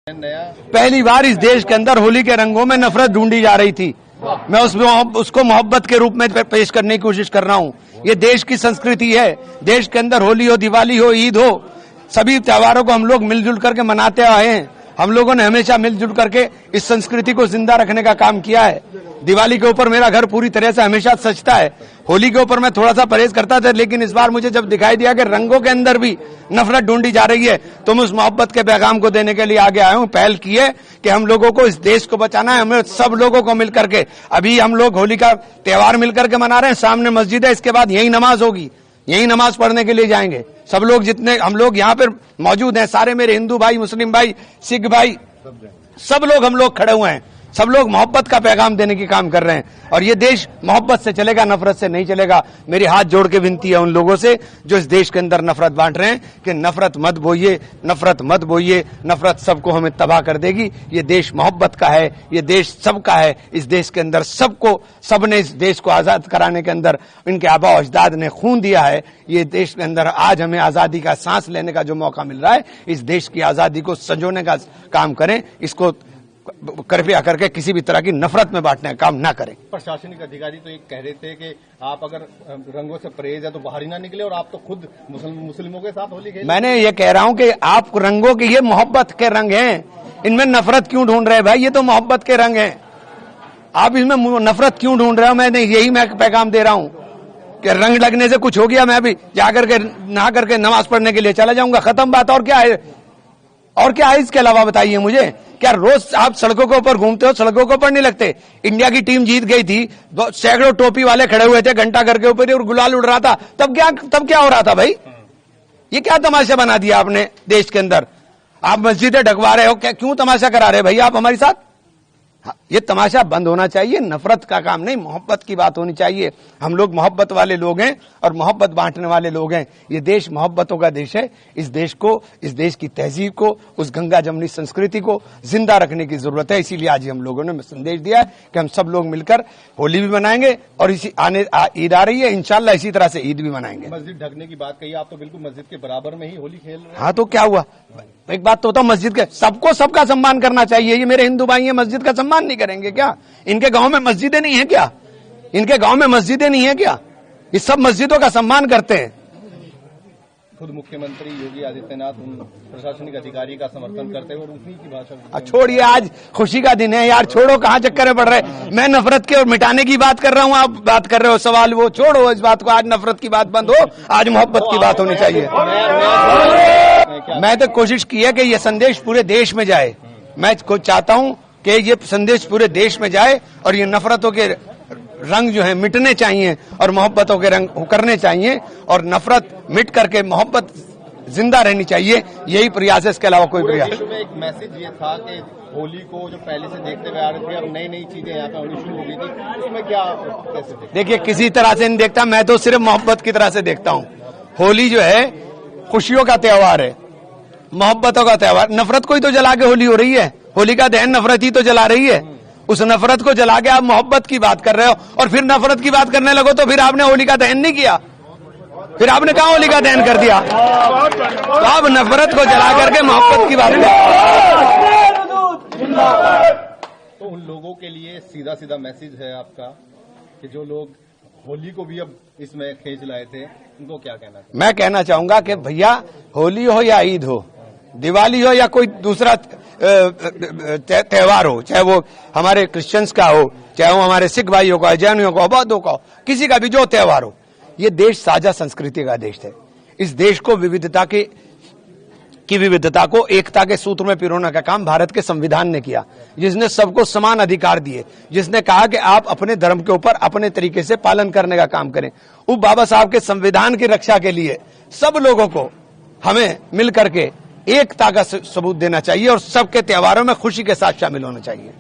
पहली बार इस देश के अंदर होली के रंगों में नफरत ढूंढी जा रही थी। मैं उसको मोहब्बत के रूप में पेश करने की कोशिश कर रहा हूँ। ये देश की संस्कृति है। देश के अंदर होली हो, दिवाली हो, ईद हो, सभी त्योहारों को हम लोग मिलजुल करके मनाते आए हैं। हम लोगों ने हमेशा मिलजुल करके इस संस्कृति को जिंदा रखने का काम किया है। दिवाली के ऊपर मेरा घर पूरी तरह से हमेशा सजता है। होली के ऊपर मैं थोड़ा सा परहेज करता था, लेकिन इस बार मुझे जब दिखाई दिया कि रंगों के अंदर भी नफरत ढूंढी जा रही है, तो मैं उस मोहब्बत के पैगाम को देने के लिए आगे आया हूं। पहल की है कि हम लोगों को इस देश को बचाना है। हमें सब लोगों को मिलकर के, अभी हम लोग होली का त्योहार मिलकर के मना रहे हैं। सामने मस्जिद है, इसके बाद यही नमाज होगी, यही नमाज पढ़ने के लिए जाएंगे। सब लोग जितने हम लोग यहाँ पर मौजूद हैं, सारे मेरे हिंदू भाई, मुस्लिम भाई, सिख भाई, सब लोग हम लोग खड़े हुए हैं। सब लोग मोहब्बत का पैगाम देने की काम कर रहे हैं और ये देश मोहब्बत से चलेगा, नफरत से नहीं चलेगा। मेरी हाथ जोड़ के विनती है उन लोगों से जो इस देश के अंदर नफरत बांट रहे हैं कि नफरत मत बोइए, नफरत मत बोइए। नफरत सबको हमें तबाह कर देगी। ये देश मोहब्बत का है, ये देश सबका है। इस देश के अंदर सबने इस देश को आजाद कराने के अंदर इनके आबा अजदाद ने खून दिया है। ये देश के अंदर आज हमें आजादी का सांस लेने का जो मौका मिल रहा है, इस देश की आजादी को संजोने का काम करें। इसको कृपया करके किसी भी तरह की नफरत में बांटने का काम ना करें। प्रशासनिक अधिकारी तो ये कह रहे थे कि आप अगर रंगों से परहेज है तो बाहर ही ना निकले और आप तो खुद मुस्लिमों के साथ होली खेले। मैंने ये कह रहा हूं कि आप रंगों के, ये मोहब्बत के रंग हैं, इनमें नफरत क्यों ढूंढ रहे हैं भाई? ये तो मोहब्बत के रंग हैं, आप इसमें नफरत क्यों ढूंढ रहे हो? मैं पैगाम दे रहा हूं कि रंग लगने से कुछ हो गया, मैं अभी जाकर के नहा करके नमाज पढ़ने के लिए चला जाऊंगा, खत्म बात। और क्या है? और क्या है इसके अलावा? बताइए मुझे। क्या रोज आप सड़कों के ऊपर घूमते हो, सड़कों के ऊपर नहीं लगते? इंडिया की टीम जीत गई थी, सैकड़ों टोपी वाले खड़े हुए थे घंटा घर के ऊपर और गुलाल उड़ रहा था। तब क्या हो रहा था भाई? ये क्या तमाशा बना दिया आपने देश के अंदर? आप मस्जिदें ढकवा रहे हो, क्या क्यों तमाशा करा रहे भाई आप हमारे साथ? ये तमाशा बंद होना चाहिए। नफरत का काम नहीं, मोहब्बत की बात होनी चाहिए। हम लोग मोहब्बत वाले लोग हैं और मोहब्बत बांटने वाले लोग हैं। ये देश मोहब्बतों का देश है। इस देश को, इस देश की तहजीब को, उस गंगा जमनी संस्कृति को जिंदा रखने की जरूरत है। इसीलिए आज हम लोगों ने संदेश दिया है कि हम सब लोग मिलकर होली भी मनाएंगे और इसी ईद आ रही है, इंशाल्लाह इसी तरह से ईद भी मनाएंगे। मस्जिद ढकने की बात कही, आप तो बिल्कुल मस्जिद के बराबर में ही होली खेल रहे हैं। हाँ तो क्या हुआ? एक बात तो होता, मस्जिद के सबको सबका सम्मान करना चाहिए। ये मेरे हिंदू भाई हैं, मस्जिद का सम्मान नहीं करेंगे क्या? इनके गांव में मस्जिदें नहीं है क्या? इनके गांव में मस्जिदें नहीं है क्या? ये सब मस्जिदों का सम्मान करते हैं। खुद मुख्यमंत्री योगी आदित्यनाथ उन प्रशासनिक अधिकारी का समर्थन करते हैं और उन्हीं की भाषा। छोड़िए, आज खुशी का दिन है यार, छोड़ो, कहाँ चक्कर में पड़ रहे। मैं नफरत के और मिटाने की बात कर रहा हूँ, आप बात कर रहे हो सवाल, वो छोड़ो इस बात को। आज नफरत की बात बंद हो, आज मोहब्बत की बात होनी चाहिए। मैं तो कोशिश की है कि ये संदेश पूरे देश में जाए। मैं चाहता हूं कि ये संदेश पूरे देश में जाए और ये नफरतों के रंग जो है मिटने चाहिए और मोहब्बतों के रंग उकरने चाहिए और नफरत मिट करके मोहब्बत जिंदा रहनी चाहिए। यही प्रयास है, इसके अलावा कोई प्रयास। एक मैसेज ये था कि होली को जो पहले से देखते हुए आ रहे थे, अब नई नई चीजें यहाँ पे होनी शुरू हो गई थी, उसमें क्या कैसे देखिए, किसी तरह से नहीं देखता मैं, तो सिर्फ मोहब्बत की तरह से देखता हूँ। होली जो है खुशियों का त्योहार है, मोहब्बतों का त्योहार। नफरत को ही तो जला के होली हो रही है। होली का दहन नफरत ही तो जला रही है। उस नफरत को जला के आप मोहब्बत की बात कर रहे हो और फिर नफरत की बात करने लगो तो फिर आपने होली का दहन नहीं किया। फिर आपने कहा होली का दहन कर दिया? तो आप नफरत को जला करके मोहब्बत की बात कर। तो उन लोगों के लिए सीधा सीधा मैसेज है आपका कि जो लोग होली को भी अब इसमें खींच लाए थे, उनको क्या कहना? मैं कहना चाहूंगा कि भैया, होली हो या ईद हो, दिवाली हो या कोई दूसरा त्योहार हो, चाहे वो हमारे क्रिश्चियंस का हो, चाहे वो हमारे सिख भाइयों का, जैनियों का, बौद्धों का हो, किसी का भी जो त्योहार हो, ये देश साझा संस्कृति का देश है। इस देश को विविधता को एकता के सूत्र में पिरोने का काम भारत के संविधान ने किया, जिसने सबको समान अधिकार दिए, जिसने कहा कि आप अपने धर्म के ऊपर अपने तरीके से पालन करने का काम करें। उस बाबा साहब के संविधान की रक्षा के लिए सब लोगों को हमें मिलकर के एकता का सबूत देना चाहिए और सबके त्योहारों में खुशी के साथ शामिल होना चाहिए।